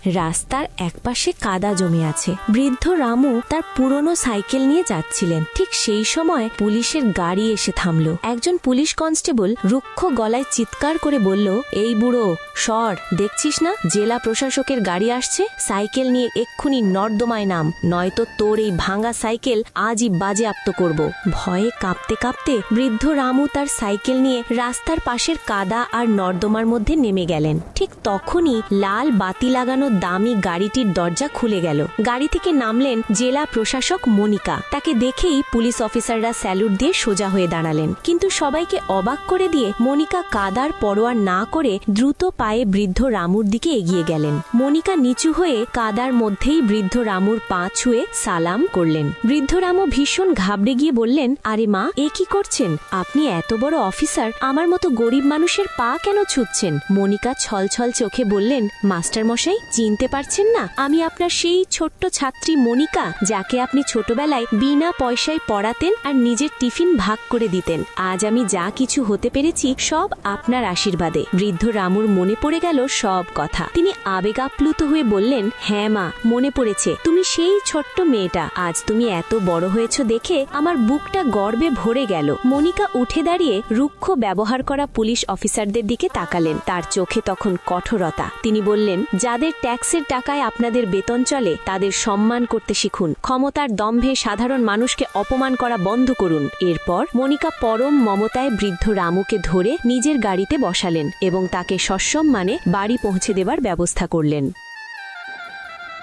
রাস্তার একপাশে কাদা জমে আছে। বৃদ্ধ রামু তার পুরনো সাইকেল নিয়ে যাচ্ছিলেন। ঠিক সেই সময় পুলিশের গাড়ি এসে থামল। একজন পুলিশ কনস্টেবল রুক্ষ গলায় চিৎকার করে বলল, এই বুড়ো সর, দেখছিস না জেলা প্রশাসকের গাড়ি আসছে? সাইকেল নিয়ে এক্ষুনি নর্দমায় নাম, নয়তো তোর এই ভাঙা সাইকেল আজই বাজেয়াপ্ত করব। ভয়ে কাঁপতে কাঁপতে বৃদ্ধ রামু তার সাইকেল নিয়ে রাস্তার পাশের কাদা আর নর্দমার মধ্যে নেমে গেলেন। ঠিক তখনই লাল বাতি লাগানো দামি গাড়িটির দরজা খুলে গেল। গাড়ি থেকে নামলেন জেলা প্রশাসক মনিকা। তাকে দেখেই পুলিশ অফিসাররা স্যালুট দিয়ে সোজা হয়ে দাঁড়ালেন। কিন্তু সবাইকে অবাক করে দিয়ে মনিকা কাদার পরোয়া না করে দ্রুত পায়ে বৃদ্ধ রামুর দিকে এগিয়ে গেলেন। মনিকা নিচু হয়ে কাদার মধ্যেই বৃদ্ধ রামুর পা ছুঁয়ে সালাম করলেন। বৃদ্ধ রামু ভীষণ ঘাবড়ে গিয়ে বললেন, আরে মা, এ কি করছেন? আপনি এত বড় অফিসার, আমার মতো গরিব মানুষের পা কেন ছুঁচ্ছেন? মনিকা ছলছল চোখে বললেন, মাস্টার মশাই, চিনতে পারছেন না? আমি আপনার সেই ছোট্ট ছাত্রী মনিকা, যাকে আপনি ছোটবেলায় বিনা পয়সায় পড়াতেন আর নিজের টিফিন ভাগ করে দিতেন। আজ আমি যা কিছু হতে পেরেছি সব আপনার আশীর্বাদে। বৃদ্ধ রামুর মনে পড়ে গেল সব কথা। তিনি আবেগ আপ্লুত হয়ে বললেন, হ্যাঁ মা, মনে পড়েছে, তুমি সেই ছোট্ট মেয়েটা। আজ তুমি এত বড় হয়েছ দেখে আমার বুকটা গর্বে ভরে গেল। মনিকা উঠে দাঁড়িয়ে রুক্ষ ব্যবহার করা পুলিশ অফিসারদের দিকে তাকালেন। তার চোখে তখন কঠোরতা। তিনি বললেন, যাদের ট্যাক্সের টাকায় আপনাদের বেতন চলে তাদের সম্মান করতে শিখুন। ক্ষমতার দম্ভে সাধারণ মানুষকে অপমান করা বন্ধ করুন। এরপর মনিকা পরম মমতায় বৃদ্ধ রামুকে ধরে নিজের গাড়িতে বসালেন এবং তাকে সসম্মানে বাড়ি পৌঁছে দেবার ব্যবস্থা করলেন।